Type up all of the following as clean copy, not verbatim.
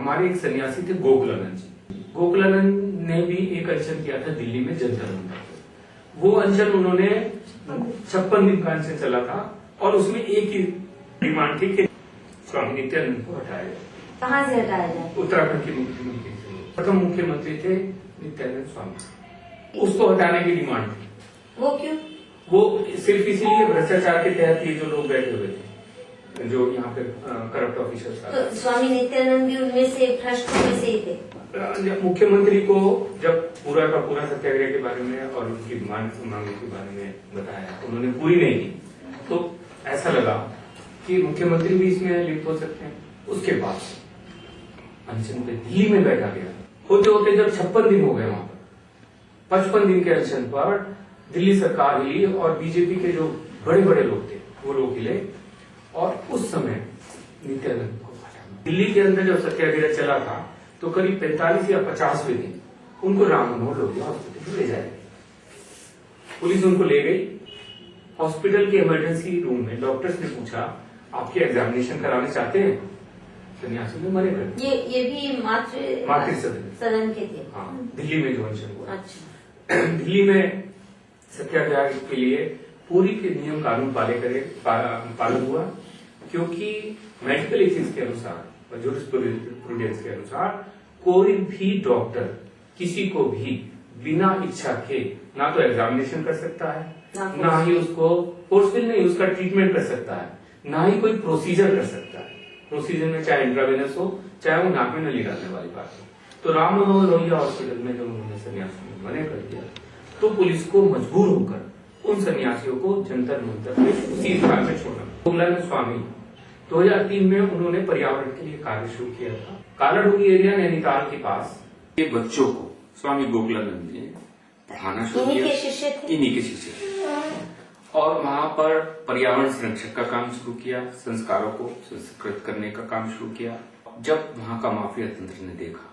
हमारे एक सन्यासी थे गोकुलानंद जी। गोकुलानंद ने भी एक अनशन किया था दिल्ली में जंतर मंतर। वो अनशन उन्होंने 56 दिन का अनशन चला था और उसमें एक ही डिमांड थी कि स्वामी नित्यानंद को हटाया जाए। कहाँ से हटाया जाए? उत्तराखंड के मुख्यमंत्री थे, प्रथम मुख्यमंत्री थे नित्यानंद स्वामी। उसको हटाने की डिमांड थी। वो क्यों? वो सिर्फ इसीलिए भ्रष्टाचार के तहत ये जो लोग बैठे हुए थे, जो यहाँ पे करप्ट ऑफिसर्स। तो स्वामी नित्यानंद भी उनमें से भ्रष्ट में से ही थे। मुख्यमंत्री को जब पूरा का पूरा सत्याग्रह के बारे में और उनकी मांगों के बारे में बताया, उन्होंने पूरी नहीं की, तो ऐसा लगा कि मुख्यमंत्री भी इसमें लिप्त हो सकते हैं। उसके बाद अनशन पे दिल्ली में बैठा गया। होते होते जब 56 दिन हो गए, वहां पर 55 दिन के अनशन पर दिल्ली सरकार हिली और बीजेपी के जो बड़े बड़े लोग थे वो लोग हिले और उस समय नित्यानंद को हटाया। दिल्ली के अंदर जब सत्याग्रह चला था तो करीब 45 या 50वें दिन उनको राम मनोहर लोहिया हॉस्पिटल ले जाए। पुलिस उनको ले गई। हॉस्पिटल के इमरजेंसी रूम में डॉक्टर्स ने पूछा, आपके एग्जामिनेशन कराने चाहते हैं? सन्यासी ने मरे कर। ये भी मातृ सदन के थे। हाँ, दिल्ली में जो अनशन हुआ। अच्छा। दिल्ली में सत्याग्रह के लिए पूरी के नियम कानून पालन हुआ, क्योंकि मेडिकल एथिक्स के अनुसार और जूरिस्प्रूडेंस के अनुसार कोई भी डॉक्टर किसी को भी बिना इच्छा के ना तो एग्जामिनेशन कर सकता है, ना ही उसको फोर्सफुल नहीं उसका ट्रीटमेंट कर सकता है, ना ही कोई प्रोसीजर कर सकता है। प्रोसीजर में चाहे इंट्रावेनस हो, चाहे वो नाक में नली डालने वाली बात हो। तो राम मनोहर लोहिया हॉस्पिटल में जब उन्होंने सन्यासी मना कर दिया तो पुलिस को मजबूर होकर उन सन्यासियों को जंतर मंतर में उसी स्थान में छोड़ना। गोकुलानंद स्वामी 2003 में उन्होंने पर्यावरण के लिए कार्य शुरू किया था। कालाडूंगी एरिया नैनीताल के पास ये बच्चों को स्वामी गोकुलानंद जी ने पढ़ाना शुरू किया। इन्हीं के शिष्य थे। और वहां पर पर्यावरण संरक्षण का काम शुरू किया, संस्कारों को संस्कृत करने का काम शुरू किया। जब वहां का माफिया तंत्र ने देखा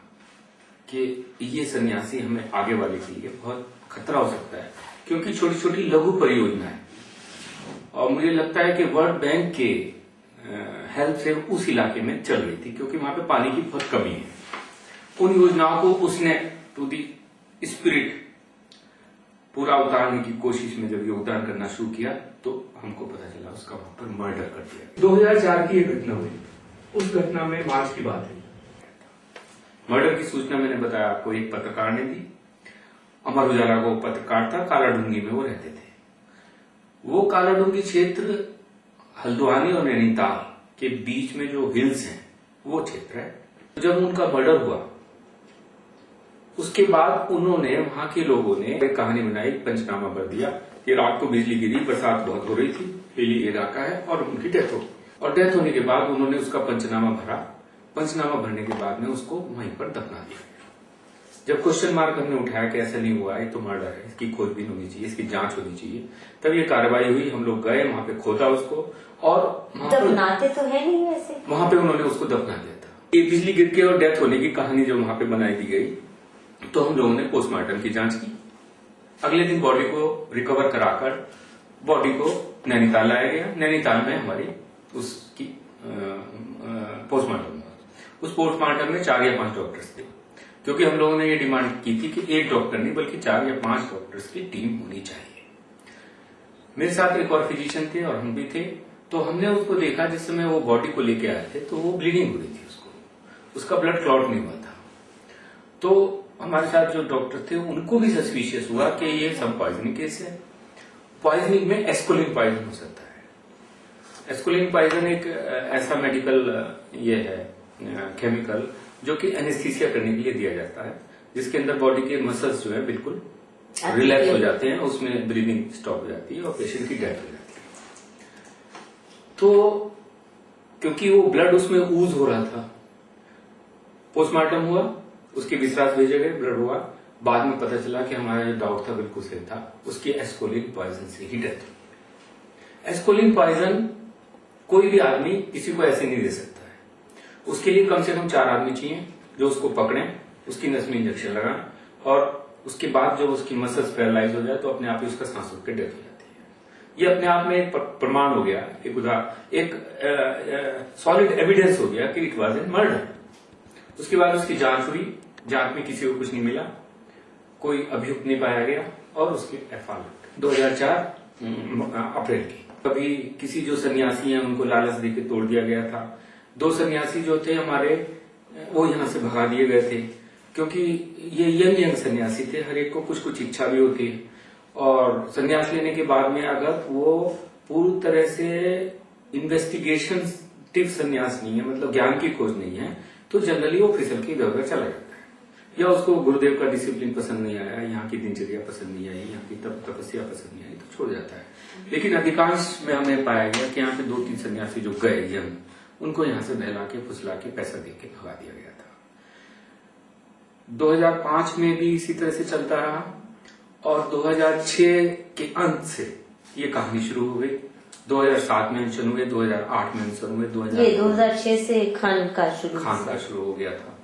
कि ये सन्यासी हमें आगे वाले के लिए बहुत खतरा हो सकता है, क्योंकि छोटी छोटी लघु परियोजनाएं, और मुझे लगता है कि वर्ल्ड बैंक के हेल्प से उस इलाके में चल रही थी, क्योंकि वहां पे पानी की बहुत कमी है। उन योजनाओं को उसने टू दी स्पिरिट पूरा उतारने की कोशिश में जब योगदान करना शुरू किया तो हमको पता चला उसका वहां पर मर्डर कर दिया। 2004 की एक घटना हुई। उस घटना में मार्च की बात है। मर्डर की सूचना मैंने बताया आपको एक पत्रकार ने दी। अमर उजाला को पत्रकार था, कालाडूंगी में वो रहते थे। वो कालाडूंगी क्षेत्र हल्द्वानी और नैनीताल के बीच में जो हिल्स हैं वो क्षेत्र है। जब उनका मर्डर हुआ उसके बाद उन्होंने वहां के लोगों ने एक कहानी बनाई, पंचनामा भर दिया कि रात को बिजली गिरी, बरसात बहुत हो रही थी, हिली इलाका है, और उनकी डेथ हो गई। और डेथ होने के बाद उन्होंने उसका पंचनामा भरा। पंचनामा भरने के बाद में उसको वहीं पर दफना दिया। जब क्वेश्चन मार्क हमने उठाया कि ऐसा नहीं हुआ है, तो मर्डर है, इसकी खोजबीन होनी चाहिए, इसकी जांच होनी चाहिए, तब ये कार्रवाई हुई। हम लोग गए वहां पे, खोदा उसको और दफनाते तो है नहीं वैसे, वहां पे उन्होंने उसको दफना दिया था। ये बिजली गिर के और डेथ होने की कहानी जो वहां पे बनाई दी गई, तो हम लोगों ने पोस्टमार्टम की जांच की। अगले दिन बॉडी को रिकवर कराकर बॉडी को नैनीताल लाया गया। नैनीताल में हमारी उसकी पोस्टमार्टम हुआ। उस पोस्टमार्टम में 4 या 5 डॉक्टर्स थे, क्योंकि हम लोगों ने ये डिमांड की थी कि एक डॉक्टर नहीं बल्कि 4 या 5 डॉक्टर्स की टीम होनी चाहिए। मेरे साथ एक और फिजिशियन थे और हम भी थे। तो हमने उसको देखा, जिस समय वो बॉडी को लेके आए थे तो वो ब्लीडिंग हो रही थी, उसका ब्लड क्लॉट नहीं हुआ था। तो हमारे साथ जो डॉक्टर थे उनको भी सस्पिशियस हुआ कि ये सब पॉइजनिंग केस है। पॉइजनिंग में एस्कोलिन पॉइजन हो सकता है। एस्कोलिन पॉइजन एक ऐसा मेडिकल ये है केमिकल जो कि एनेस्थीसिया करने के लिए दिया जाता है, जिसके अंदर बॉडी के मसल्स जो है बिल्कुल रिलैक्स हो जाते हैं, उसमें ब्रीदिंग स्टॉप हो जाती है और पेशेंट की डेथ हो जाती है। तो क्योंकि वो ब्लड उसमें ऊज हो रहा था, पोस्टमार्टम हुआ, उसके विश्वास भेजे गए, ब्लड हुआ। बाद में पता चला कि हमारा जो डाउट था बिल्कुल सही था, उसकी एस्कोलिन पॉइजन से ही डेथ हुई। एस्कोलिन पॉइजन कोई भी आदमी किसी को ऐसे नहीं दे सकता है। उसके लिए कम से कम 4 आदमी चाहिए जो उसको पकड़े, उसकी नस में इंजेक्शन लगाएं, और उसके बाद जब उसकी मसल्स पैरालाइज हो जाए तो अपने आप ही उसका सांस रुक के डेथ हो जाती है। ये अपने आप में एक प्रमाण हो गया, एक सॉलिड एविडेंस हो गया कि इट वॉज ए मर्डर। उसके बाद उसकी जांच हुई, जांच में किसी को कुछ नहीं मिला, कोई अभियुक्त नहीं पाया गया और उसकी एफआईआर 2004 अप्रैल की। कभी किसी जो सन्यासी हैं उनको लालच देके तोड़ दिया गया था। 2 सन्यासी जो थे हमारे वो यहाँ से भगा दिए गए थे, क्योंकि ये यंग सन्यासी थे, हर एक को कुछ कुछ इच्छा भी होती है और सन्यास लेने के बाद में अगर वो पूरी तरह से इन्वेस्टिगेशनटिव सन्यास नहीं है, मतलब ज्ञान की खोज नहीं है, तो जनरली वो फिसल के इधर उधर चला जाता है, या उसको गुरुदेव का डिसिप्लिन पसंद नहीं आया, यहाँ की दिनचर्या पसंद नहीं आई, यहाँ की तपस्या पसंद नहीं आई, तो छोड़ जाता है। लेकिन अधिकांश में हमें पाया गया कि यहाँ पे 2-3 सन्यासी जो गए यंग, उनको यहाँ से बहला के फुसला के पैसा दे के भगा दिया गया था। 2005 में भी इसी तरह से चलता रहा और 2006 के अंत से ये कहानी शुरू हो गई। 2007 में अनशन हुए, 2008 में अनशन हुए, 2006 से खान का शुरू हो गया था।